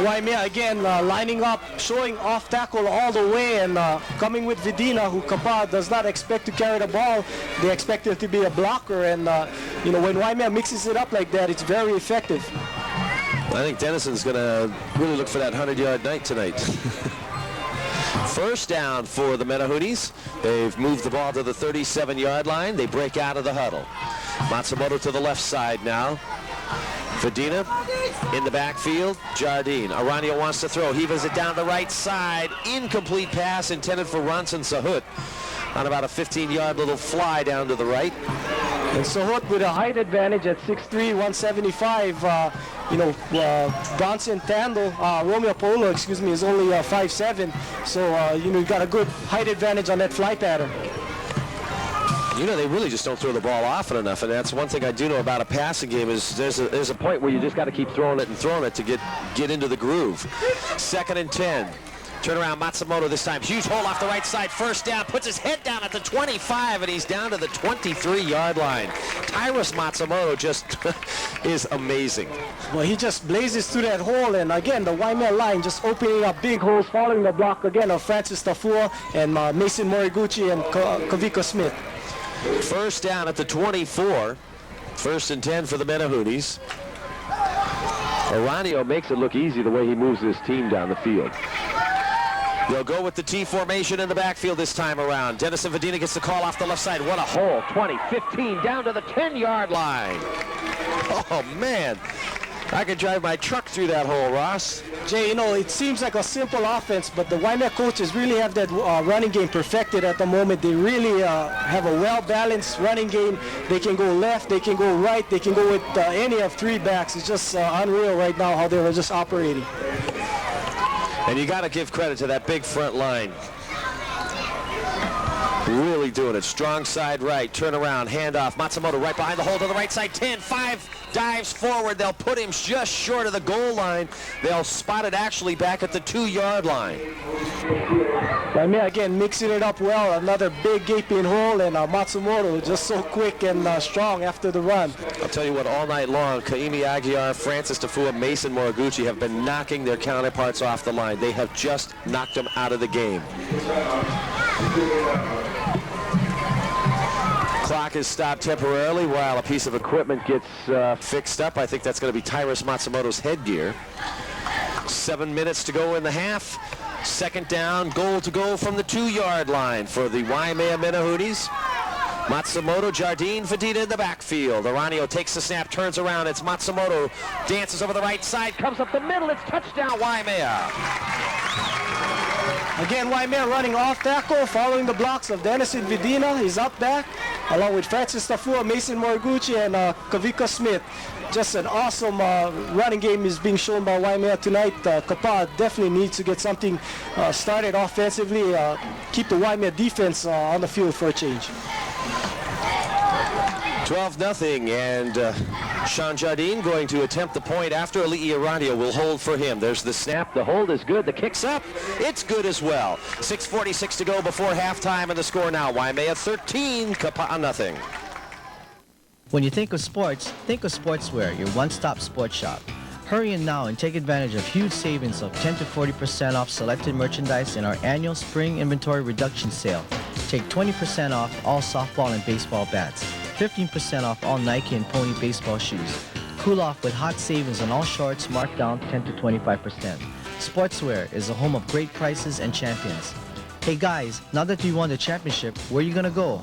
Waimea again lining up, showing off tackle all the way, and coming with Vadina, who Kapaa does not expect to carry the ball. They expect him to be a blocker, and when Waimea mixes it up like that, it's very effective. I think Dennison's going to really look for that 100-yard night tonight. First down for the Menahunis. They've moved the ball to the 37-yard line. They break out of the huddle. Matsumoto to the left side now. Vadina in the backfield. Jardine. Aranio wants to throw. He it down the right side. Incomplete pass intended for Ronson Sahut on about a 15-yard little fly down to the right. And Sahut with a height advantage at 6'3", 175. Bronson Tandle, Romeo Polo, is only 5'7". So, you've got a good height advantage on that fly pattern. They really just don't throw the ball often enough, and that's one thing I do know about a passing game is there's a point where you just got to keep throwing it to get into the groove. 2nd and 10. Turn around, Matsumoto this time. Huge hole off the right side. First down, puts his head down at the 25, and he's down to the 23-yard line. Tyrus Matsumoto just is amazing. Well, he just blazes through that hole, and again, the Waimea line just opening up big holes, following the block again of Francis Tafua and Mason Moriguchi and Kavika Smith. First down at the 24. 1st and 10 for the Menahunis. Aranio makes it look easy the way he moves his team down the field. They'll go with the T formation in the backfield this time around. Denison Vadina gets the call off the left side. What a hole. 20, 15, down to the 10-yard line. Oh, man. I could drive my truck through that hole, Ross. Jay, you know, it seems like a simple offense, but the Waimea coaches really have that running game perfected at the moment. They really have a well-balanced running game. They can go left, they can go right, they can go with any of three backs. It's just unreal right now how they were just operating. And you got to give credit to that big front line. Really doing it. Strong side right. Turn around. Handoff. Matsumoto right behind the hole to the right side. 10, 5, dives forward. They'll put him just short of the goal line. They'll spot it actually back at the 2-yard line. Waimea again mixing it up well. Another big gaping hole, and Matsumoto just so quick and strong after the run. I'll tell you what, all night long, Kaimi Aguiar, Francis Tafua, Mason Moriguchi have been knocking their counterparts off the line. They have just knocked them out of the game. Clock is stopped temporarily while a piece of equipment gets fixed up. I think that's going to be Tyrus Matsumoto's headgear. 7 minutes to go in the half. Second down, goal to go from the 2-yard line for the Waimea Menehooties. Matsumoto, Jardine, Vadina in the backfield. Aranio takes the snap, turns around. It's Matsumoto, dances over the right side, comes up the middle. It's touchdown, Waimea. Again, Waimea running off tackle, following the blocks of Denison Vadina. He's up back, along with Francis Tafua, Mason Moriguchi, and Kavika Smith. Just an awesome running game is being shown by Waimea tonight. Kapaa definitely needs to get something started offensively, keep the Waimea defense on the field for a change. 12-0, and Sean Jardine going to attempt the point after Ali'i Aranio will hold for him. There's the snap. The hold is good. The kick's up. It's good as well. 6:46 to go before halftime, and the score now, Waimea 13, Kapaa nothing. When you think of sports, think of Sportswear, your one-stop sports shop. Hurry in now and take advantage of huge savings of 10 to 40% off selected merchandise in our annual spring inventory reduction sale. Take 20% off all softball and baseball bats, 15% off all Nike and Pony baseball shoes. Cool off with hot savings on all shorts marked down 10 to 25%. Sportswear is a home of great prices and champions. Hey guys, now that you won the championship, where are you gonna go?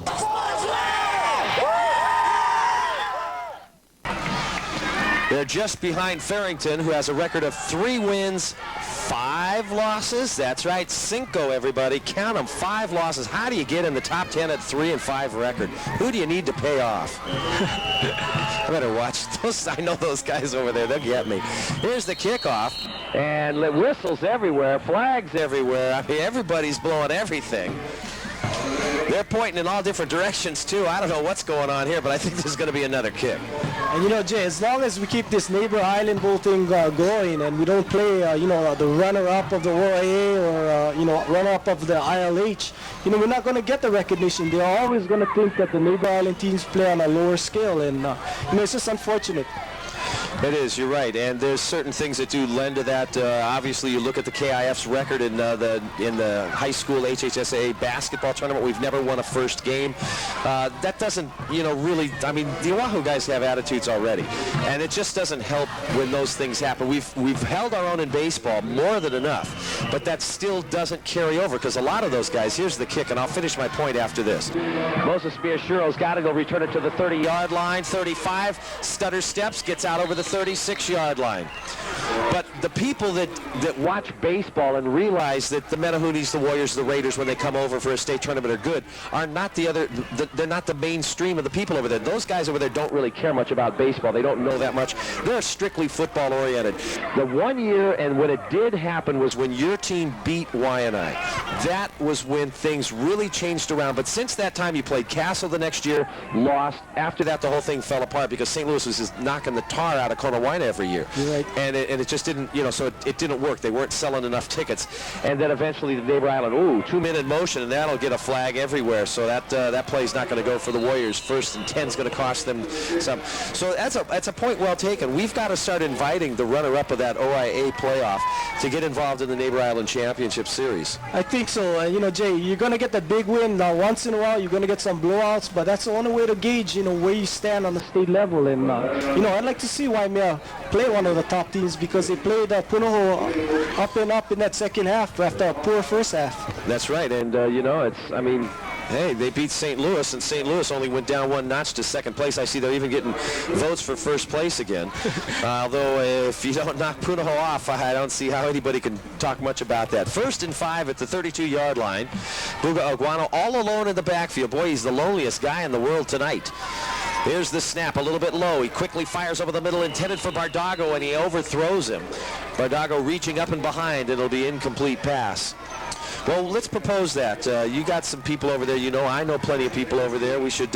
They're just behind Farrington, who has a record of 3 wins, 5 losses. That's right, cinco, everybody. Count them, 5 losses. How do you get in the top 10 at 3-5 record? Who do you need to pay off? I better watch those. I know those guys over there. They'll get me. Here's the kickoff. And whistles everywhere, flags everywhere. I mean, everybody's blowing everything. They're pointing in all different directions, too. I don't know what's going on here, but I think there's going to be another kick. And, you know, Jay, as long as we keep this neighbor island bowl thing going and we don't play, you know, the runner-up of the OIA or, you know, runner-up of the ILH, you know, we're not going to get the recognition. They're always going to think that the neighbor island teams play on a lower scale, and, you know, it's just unfortunate. It is, you're right, and there's certain things that do lend to that. Obviously, you look at the KIF's record in the high school HHSAA basketball tournament. We've never won a first game. That doesn't, you know, really. I mean, the Oahu guys have attitudes already, and it just doesn't help when those things happen. We've held our own in baseball more than enough, but that still doesn't carry over because a lot of those guys. Here's the kick, and I'll finish my point after this. Moses Biashuro's got to go return it to the 30-yard line. 35, stutter steps, gets out over the 36-yard line. But the people that watch baseball and realize that the Menehooties, the Warriors, the Raiders, when they come over for a state tournament are good, are not they're not the mainstream of the people over there. Those guys over there don't really care much about baseball. They don't know that much. They're strictly football oriented. The one year, and when it did happen, was when your team beat Waianae. That was when things really changed around. But since that time, you played Castle the next year, lost. After that, the whole thing fell apart because St. Louis was just knocking the tar out of Kona Waianae every year. You're right. And it just didn't, you know, so it didn't work. They weren't selling enough tickets. And then eventually the neighbor island, 2 men in motion, and that'll get a flag everywhere. So that play's not going to go for the Warriors. 1st and 10 is going to cost them some. So that's a point well taken. We've got to start inviting the runner-up of that OIA playoff to get involved in the Neighbor Island Championship Series. I think so. You know, Jay, you're going to get that big win once in a while. You're going to get some blowouts, but that's the only way to gauge, you know, where you stand on the state level. And, you know, I'd like to see Waimea play one of the top teams because they played Punahou up in that second half after a poor first half. That's right, and, you know, I mean, hey, they beat St. Louis, and St. Louis only went down one notch to second place. I see they're even getting votes for first place again. Although if you don't knock Punahou off, I don't see how anybody can talk much about that. 1st and 5 at the 32-yard line. Buga Aguano all alone in the backfield. Boy, he's the loneliest guy in the world tonight. Here's the snap, a little bit low. He quickly fires over the middle, intended for Bardago, and he overthrows him. Bardago reaching up and behind. It'll be incomplete pass. Well, let's propose that. You got some people over there. You know, I know plenty of people over there. We should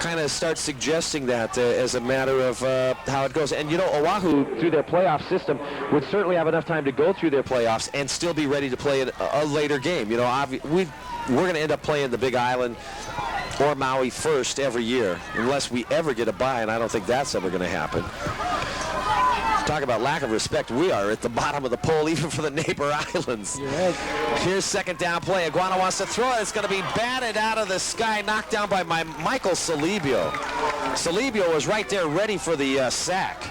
kind of start suggesting that as a matter of how it goes. And, you know, Oahu, through their playoff system, would certainly have enough time to go through their playoffs and still be ready to play a later game. You know, we're going to end up playing the Big Island or Maui first every year, unless we ever get a bye, and I don't think that's ever going to happen. Talk about lack of respect. We are at the bottom of the poll, even for the neighbor islands. Right. Here's second down play. Aguano wants to throw it. It's going to be batted out of the sky, knocked down by Michael Salibio. Salibio was right there ready for the sack.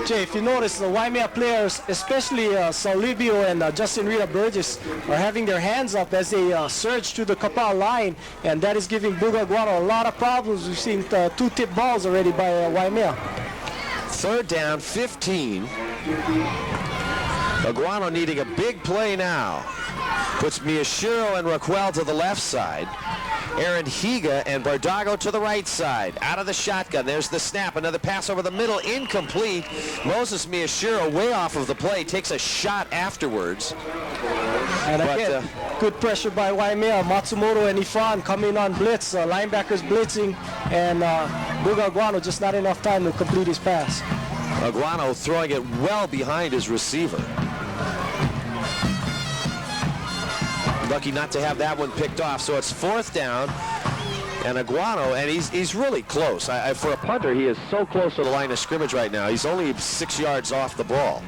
Jay, if you notice, the Waimea players, especially Salibio and Justin Rita Burgess, are having their hands up as they surge to the Kapaa line, and that is giving Buga Aguano a lot of problems. We've seen 2 tip balls already by Waimea. 3rd down, 15. Aguano needing a big play now. Puts Miyashiro and Raquel to the left side. Aaron Higa and Bardago to the right side. Out of the shotgun. There's the snap. Another pass over the middle. Incomplete. Moses Miyashiro way off of the play. Takes a shot afterwards. And again, good pressure by Waimea. Matsumoto and Ifan coming on blitz. Linebackers blitzing. And Buga Aguano just not enough time to complete his pass. Aguano throwing it well behind his receiver. Lucky not to have that one picked off. So it's 4th down. And Aguano, and he's really close. For a punter, he is so close to the line of scrimmage right now. He's only 6 yards off the ball.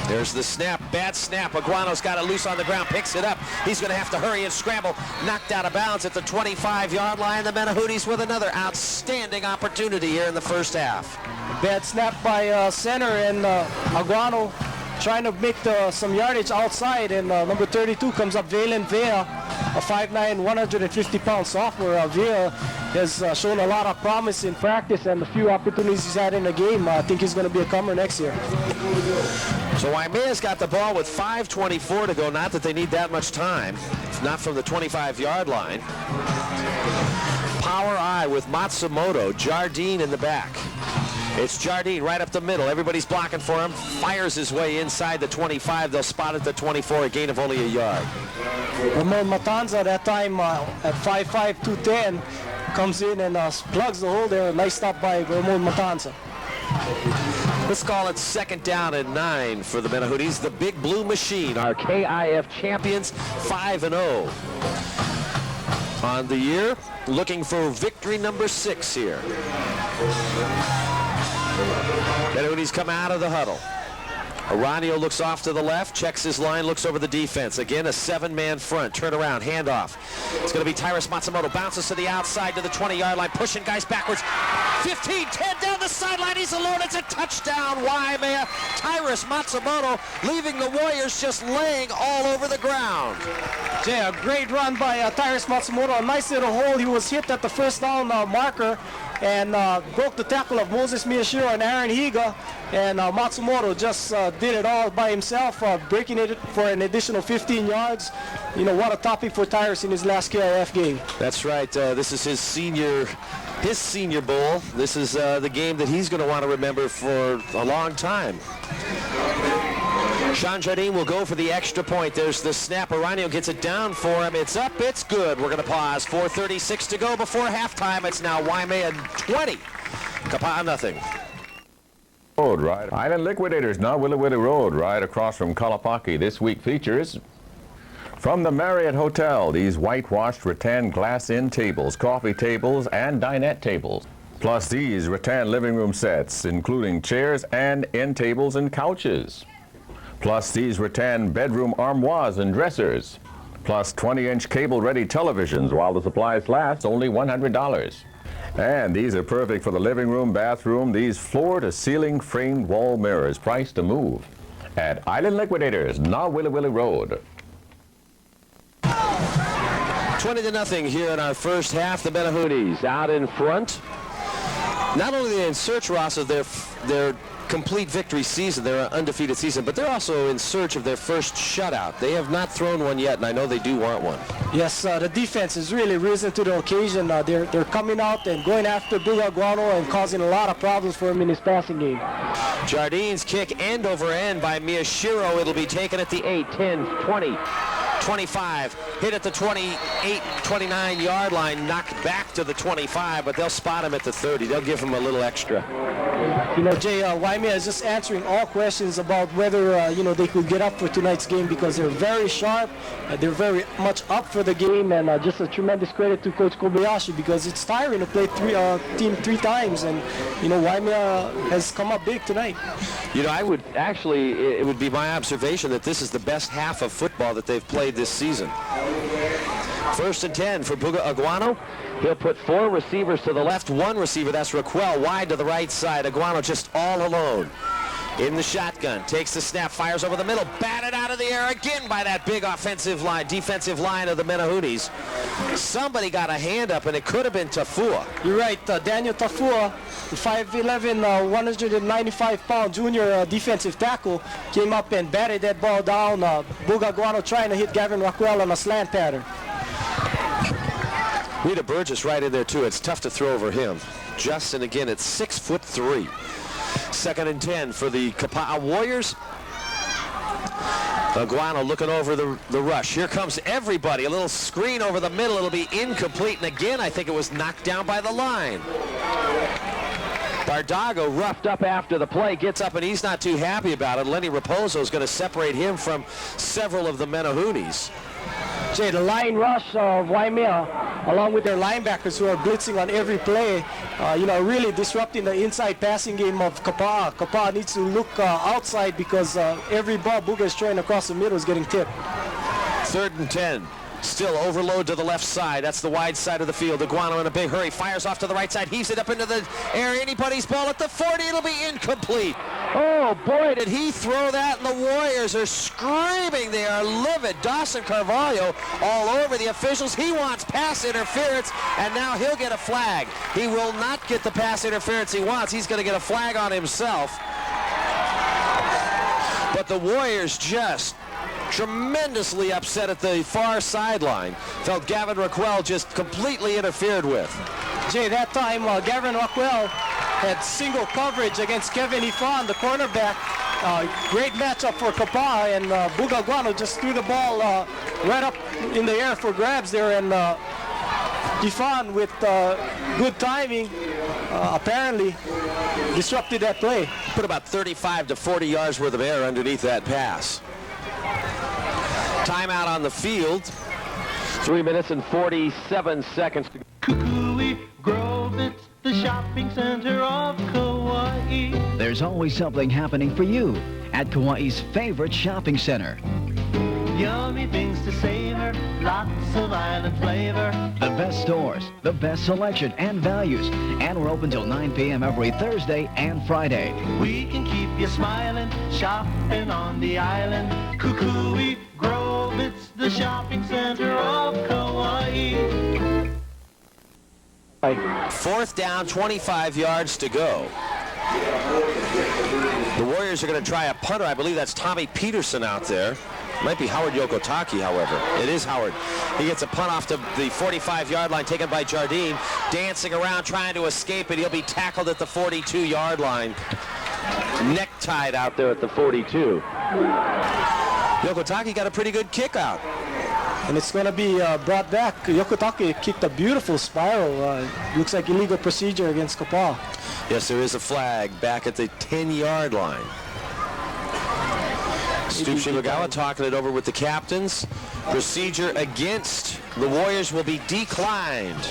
There's the snap, bad snap. Aguano's got it loose on the ground, picks it up. He's going to have to hurry and scramble. Knocked out of bounds at the 25-yard line. The Menahooties with another outstanding opportunity here in the first half. Bad snap by center, and Aguano trying to make some yardage outside, and number 32 comes up, Valen Vea, a 5'9", 150-pound sophomore. Vea has shown a lot of promise in practice, and the few opportunities he's had in the game, I think he's going to be a comer next year. So Waimea's got the ball with 5:24 to go. Not that they need that much time. It's not from the 25-yard line. Power I with Matsumoto, Jardine in the back. It's Jardine right up the middle. Everybody's blocking for him. Fires his way inside the 25. They'll spot at the 24, a gain of only a yard. Ramon Matanza, that time at 5'5", 210, comes in and plugs the hole there. Nice stop by Ramon Matanza. Let's call it 2nd down and 9 for the Menahooties. The Big Blue Machine, our KIF champions, 5-0 on the year. Looking for victory number 6 here. Menahooties come out of the huddle. Aranio looks off to the left, checks his line, looks over the defense. Again, a 7-man front. Turn around, handoff. It's going to be Tyrus Matsumoto. Bounces to the outside to the 20-yard line, pushing guys backwards. 15, 10 down the sideline. He's alone. It's a touchdown. Waimea. Tyrus Matsumoto leaving the Warriors just laying all over the ground. Jay, a great run by Tyrus Matsumoto. A nice little hole. He was hit at the first down marker and broke the tackle of Moses Miyashiro and Aaron Higa. And Matsumoto just did it all by himself, breaking it for an additional 15 yards. You know, what a topic for Tyrus in his last KIF game. That's right. This is his senior bowl. This is the game that he's going to want to remember for a long time. Sean Jardine will go for the extra point. There's the snap. Aranio gets it down for him. It's up. It's good. We're going to pause. 4:36 to go before halftime. It's now Waimea 20. Kapaa nothing. Road, right? Island Liquidators, now Willow Willow Road, right across from Kalapaki. This week features from the Marriott Hotel, these whitewashed rattan glass end tables, coffee tables, and dinette tables. Plus these rattan living room sets, including chairs and end tables and couches. Plus these rattan bedroom armoires and dressers. plus 20-inch cable-ready televisions while the supplies last, only $100. And these are perfect for the living room, bathroom. These floor-to-ceiling framed wall mirrors, priced to move at Island Liquidators, now Willy Willy Road. 20-0 here in our first half. The Menahunis out in front. Not only are they in search, Ross, of their complete victory season, their undefeated season, but they're also in search of their first shutout. They have not thrown one yet, and I know they do want one. Yes, the defense has really risen to the occasion. They're coming out and going after Buga Guano and causing a lot of problems for him in his passing game. Jardine's kick end over end by Miyashiro. It'll be taken at the 8, 10, 20. 25, hit at the 28, 29 yard line, knocked back to the 25, but they'll spot him at the 30. They'll give him a little extra. You know, Jay, Waimea is just answering all questions about whether, you know, they could get up for tonight's game because they're very sharp, they're very much up for the game, and just a tremendous credit to Coach Kobayashi because it's tiring to play team three times, and, you know, Waimea has come up big tonight. You know, it would be my observation that this is the best half of football that they've played this season. 1st and 10 for Buga Aguano. He'll put 4 receivers to the left, 1 receiver, that's Raquel, wide to the right side. Aguano just all alone in the shotgun. Takes the snap, fires over the middle, batted out of the air again by that big defensive line of the Menahunis. Somebody got a hand up, and it could have been Tafua. You're right, Daniel Tafua, the 5'11", 195-pound junior defensive tackle, came up and batted that ball down. Buga Guano trying to hit Gavin Raquel on a slant pattern. Rita Burgess right in there too. It's tough to throw over him. Justin again at 6'3". 2nd and 10 for the Kapaa Warriors. Aguano looking over the rush. Here comes everybody. A little screen over the middle. It'll be incomplete. And again, I think it was knocked down by the line. Bardago roughed up after the play, gets up, and he's not too happy about it. Lenny Raposo is going to separate him from several of the Menahunis. Jay, the line rush of Waimea, along with their linebackers who are blitzing on every play, you know, really disrupting the inside passing game of Kapaa. Kapaa needs to look outside because every ball Buga is throwing across the middle is getting tipped. 3rd and 10. Still overload to the left side. That's the wide side of the field. Aguano in a big hurry. Fires off to the right side. Heaves it up into the air. Anybody's ball at the 40. It'll be incomplete. Oh, boy, did he throw that. And the Warriors are screaming. They are livid. Dawson Carvalho all over the officials. He wants pass interference, and now he'll get a flag. He will not get the pass interference he wants. He's going to get a flag on himself. But the Warriors just tremendously upset at the far sideline. Felt Gavin Raquel just completely interfered with. Jay, that time Gavin Raquel had single coverage against Kevin Ifan, the cornerback. Great matchup for Kapaa, and Buga Guano just threw the ball right up in the air for grabs there, and Ifan with good timing apparently disrupted that play. Put about 35 to 40 yards worth of air underneath that pass. Timeout on the field. 3 minutes and 47 seconds to go. Kukui Grove, it's the shopping center of Kauai. There's always something happening for you at Kauai's favorite shopping center. Yummy things to savor, lots of island flavor. The best stores, the best selection and values. And we're open till 9 p.m. every Thursday and Friday. We can keep you smiling, shopping on the island. Kukui Grove, it's the shopping center of Kauai. 4th down, 25 yards to go. The Warriors are going to try a punter. I believe that's Tommy Peterson out there. Might be Howard Yokotaki, however. It is Howard. He gets a punt off to the 45-yard line taken by Jardine. Dancing around trying to escape it. He'll be tackled at the 42-yard line. Neck-tied out there at the 42. Yokotaki got a pretty good kick out. And it's going to be brought back. Yokotaki kicked a beautiful spiral. Looks like illegal procedure against Kapaa. Yes, there is a flag back at the 10-yard line. Stu Shimagawa talking it over with the captains. Procedure against the Warriors will be declined.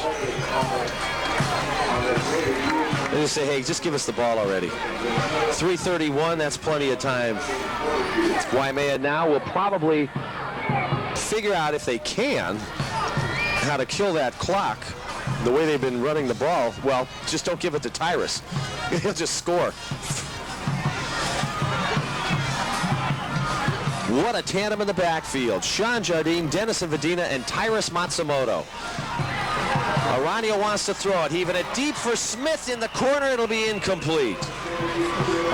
They just say, hey, just give us the ball already. 3:31, that's plenty of time. Waimea now will probably figure out, if they can, how to kill that clock the way they've been running the ball. Well, just don't give it to Tyrus. He'll just score. What a tandem in the backfield. Sean Jardine, Dennis Vadina, and Tyrus Matsumoto. Aranio wants to throw it. Heaving it deep for Smith in the corner. It'll be incomplete.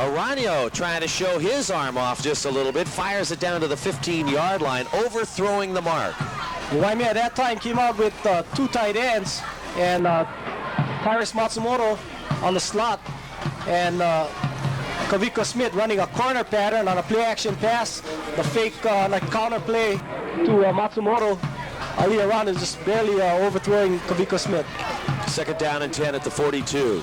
Aranio trying to show his arm off just a little bit. Fires it down to the 15-yard line, overthrowing the mark. Waimea at that time came out with two tight ends, and Tyrus Matsumoto on the slot, and Kavika Smith running a corner pattern on a play-action pass. The fake like counter play to Matsumoto. Ali Aran is just barely overthrowing Kavika Smith. Second down and 10 at the 42.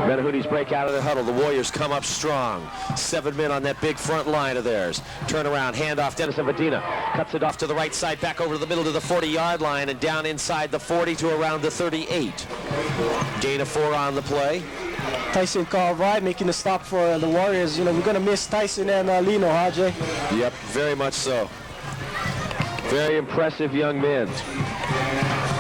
Menahunis break out of their huddle. The Warriors come up strong. 7 men on that big front line of theirs. Turn around, hand off Dennis Vadina. Cuts it off to the right side, back over to the middle to the 40-yard line, and down inside the 40 to around the 38. Gain of 4 on the play. Tyson Calvai making the stop for the Warriors. You know, we're going to miss Tyson and Lino, huh, Jay? Yep, very much so. Very impressive young men.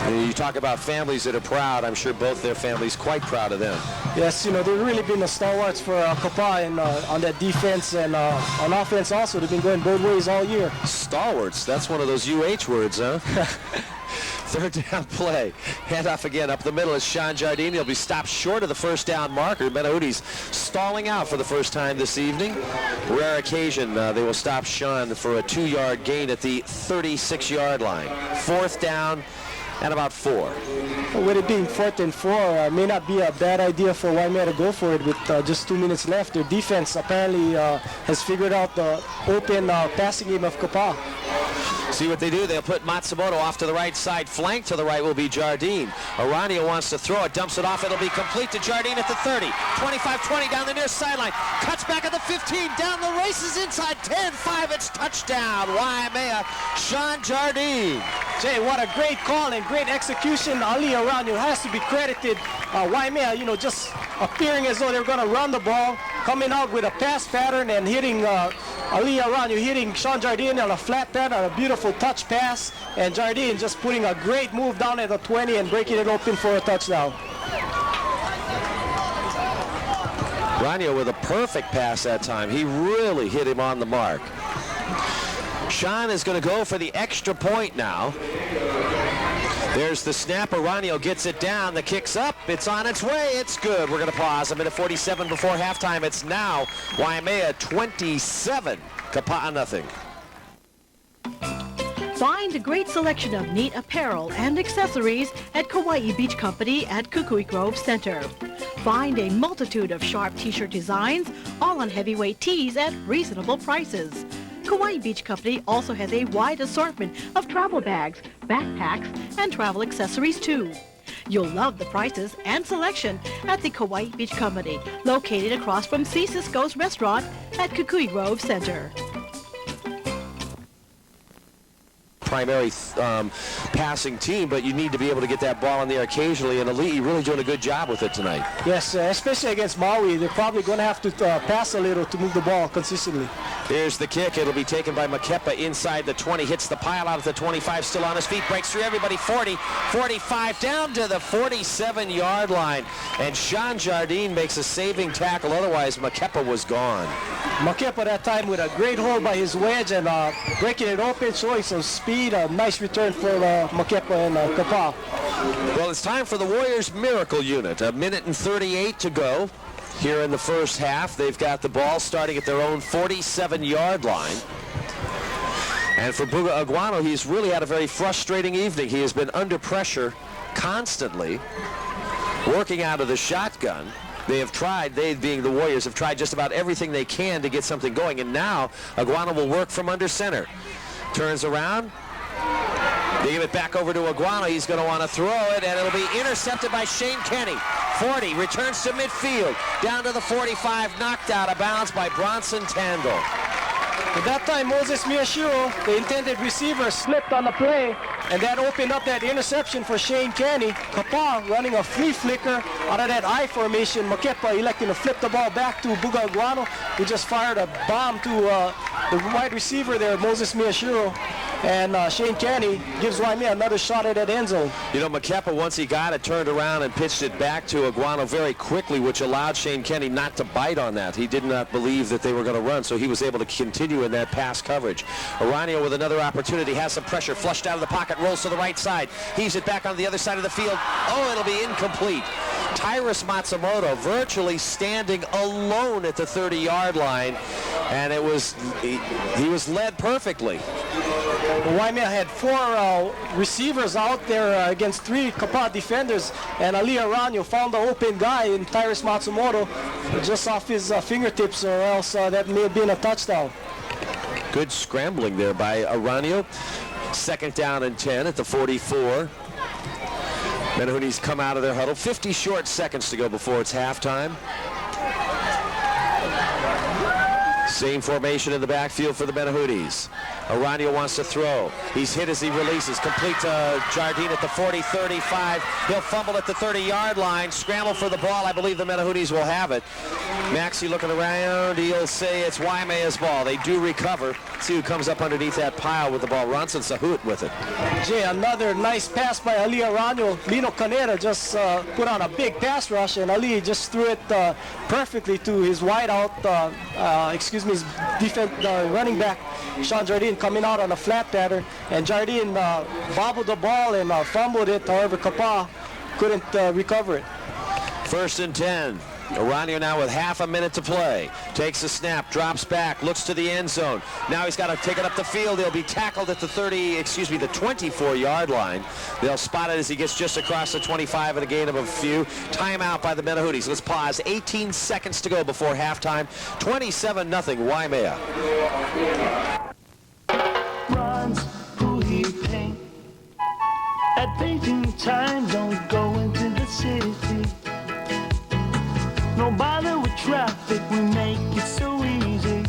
And you talk about families that are proud. I'm sure both their families quite proud of them. Yes, you know, they've really been the stalwarts for Kapaa and on that defense, and on offense also. They've been going both ways all year. Stalwarts, that's one of those UH words, huh? Third down play. Handoff again up the middle is Sean Jardine. He'll be stopped short of the first down marker. Menahunis stalling out for the first time this evening. Rare occasion, they will stop Sean for a 2-yard gain at the 36-yard line. Fourth down and about 4. Well, with it being 4th and 4, may not be a bad idea for Waimea to go for it with just 2 minutes left. Their defense apparently has figured out the open passing game of Kapaa. See what they do. They'll put Matsumoto off to the right side. Flank to the right will be Jardine. Aranio wants to throw it. Dumps it off. It'll be complete to Jardine at the 30. 25-20 down the near sideline. Cuts back at the 15. Down the races inside 10-5. It's touchdown. Waimea. Sean Jardine. Jay, what a great call and great execution. Ali Aranio has to be credited. Waimea, you know, just appearing as though they're going to run the ball, coming out with a pass pattern and hitting Ali Aranio, hitting Sean Jardine on a flat pattern, a beautiful touch pass, and Jardine just putting a great move down at the 20 and breaking it open for a touchdown. Aranio with a perfect pass that time. He really hit him on the mark. Sean is going to go for the extra point now. There's the snap. Aranio gets it down. The kick's up. It's on its way. It's good. We're going to pause. A minute 47 before halftime. It's now Waimea 27, Kapaa nothing. Find a great selection of neat apparel and accessories at Kauai Beach Company at Kukui Grove Center. Find a multitude of sharp t-shirt designs, all on heavyweight tees at reasonable prices. Kauai Beach Company also has a wide assortment of travel bags, backpacks, and travel accessories too. You'll love the prices and selection at the Kauai Beach Company, located across from C. Cisco's restaurant at Kukui Grove Center. Primary passing team, but you need to be able to get that ball in there occasionally, and Ali'i really doing a good job with it tonight. Yes, especially against Maui. They're probably going to have to pass a little to move the ball consistently. Here's the kick. It'll be taken by Makepa inside the 20. Hits the pile out at the 25, still on his feet. Breaks through everybody. 40, 45, down to the 47-yard line. And Sean Jardine makes a saving tackle. Otherwise, Makepa was gone. Makepa that time with a great hold by his wedge and breaking it open, showing some speed. A nice return for Makepa and Kapaa. Well, it's time for the Warriors Miracle Unit. A minute and 38 to go here in the first half. They've got the ball starting at their own 47-yard line. And for Buga Aguano, he's really had a very frustrating evening. He has been under pressure constantly, working out of the shotgun. They have tried, they being the Warriors, have tried just about everything they can to get something going. And now Aguano will work from under center. Turns around. They give it back over to Aguano. He's going to want to throw it, and it'll be intercepted by Shane Kenny. 40, returns to midfield. Down to the 45, knocked out of bounds by Bronson Tandle. At that time, Moses Miyashiro, the intended receiver, slipped on the play, and that opened up that interception for Shane Kenny. Kapaa running a flea flicker out of that I formation. Makepa electing to flip the ball back to Buga Aguano, who just fired a bomb to the wide receiver there, Moses Miyashiro. and Shane Kenny gives Waimea another shot at that end zone. You know, Kapaa, once he got it, turned around and pitched it back to Aguano very quickly, which allowed Shane Kenny not to bite on that. He did not believe that they were going to run, so he was able to continue in that pass coverage. Aranio with another opportunity, has some pressure, flushed out of the pocket, rolls to the right side, heaves it back on the other side of the field. Oh, it'll be incomplete. Tyrus Matsumoto virtually standing alone at the 30-yard line, and it was he was led perfectly. Waimea had 4 receivers out there against 3 Kapaa defenders, and Ali Aranio found the open guy in Tyrus Matsumoto just off his fingertips, or else that may have been a touchdown. Good scrambling there by Aranio. 2nd down and 10 at the 44. Menahunis come out of their huddle. 50 short seconds to go before it's halftime. Same formation in the backfield for the Menahunis. Aranio wants to throw. He's hit as he releases. Complete to Jardine at the 40, 35. He'll fumble at the 30-yard line. Scramble for the ball. I believe the Menahunis will have it. Maxey looking around. He'll say it's Waimea's ball. They do recover. See who comes up underneath that pile with the ball. Ronson Sahut with it. Jay, another nice pass by Ali Aranio. Lino Canera just put on a big pass rush, and Ali just threw it perfectly to his wideout, his running back, Sean Jardine, coming out on a flat pattern, and Jardine bobbled the ball and fumbled it. However, Kapaa couldn't recover it. 1st and 10. Aranio now with half a minute to play. Takes a snap, drops back, looks to the end zone. Now he's got to take it up the field. He'll be tackled at the 24-yard line. They'll spot it as he gets just across the 25 and a gain of a few. Timeout by the Menahunis. Let's pause. 18 seconds to go before halftime. 27-0 Waimea. Runs who he paint. At painting time, don't go into the city. No bother with traffic, we make it so easy.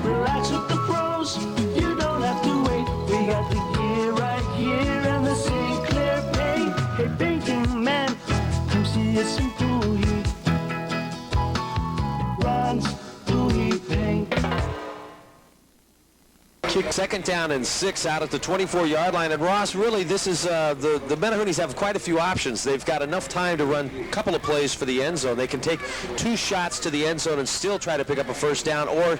Relax with the pros, you don't have to wait. We got the gear right here and the Sinclair paint. Hey, painting man, come see us in Tui. Runs Tui paint. Kick 2nd down and 6 out at the 24-yard line. And Ross, really, this is the Menahunis have quite a few options. They've got enough time to run a couple of plays for the end zone. They can take 2 shots to the end zone and still try to pick up a 1st down, or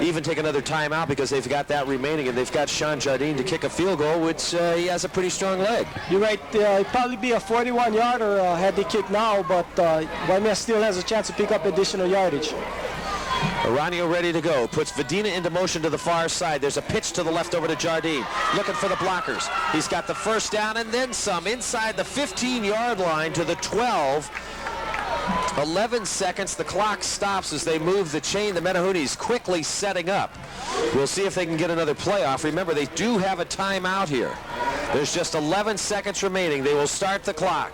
even take another timeout because they've got that remaining, and they've got Sean Jardine to kick a field goal, which he has a pretty strong leg. You're right. It'd probably be a 41-yarder had they kicked now, but Waimea still has a chance to pick up additional yardage. Aranio ready to go. Puts Vedina into motion to the far side. There's a pitch to the left over to Jardine. Looking for the blockers. He's got the 1st down and then some. Inside the 15-yard line to the 12. 11 seconds. The clock stops as they move the chain. The Menahunis quickly setting up. We'll see if they can get another playoff. Remember, they do have a timeout here. There's just 11 seconds remaining. They will start the clock.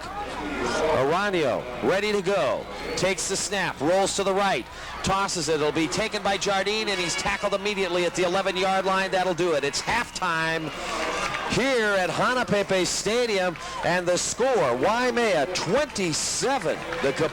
Aranio ready to go. Takes the snap. Rolls to the right. Tosses it. It'll be taken by Jardine, and he's tackled immediately at the 11-yard line. That'll do it. It's halftime here at Hanapepe Stadium, and the score, Waimea 27, the Kapaa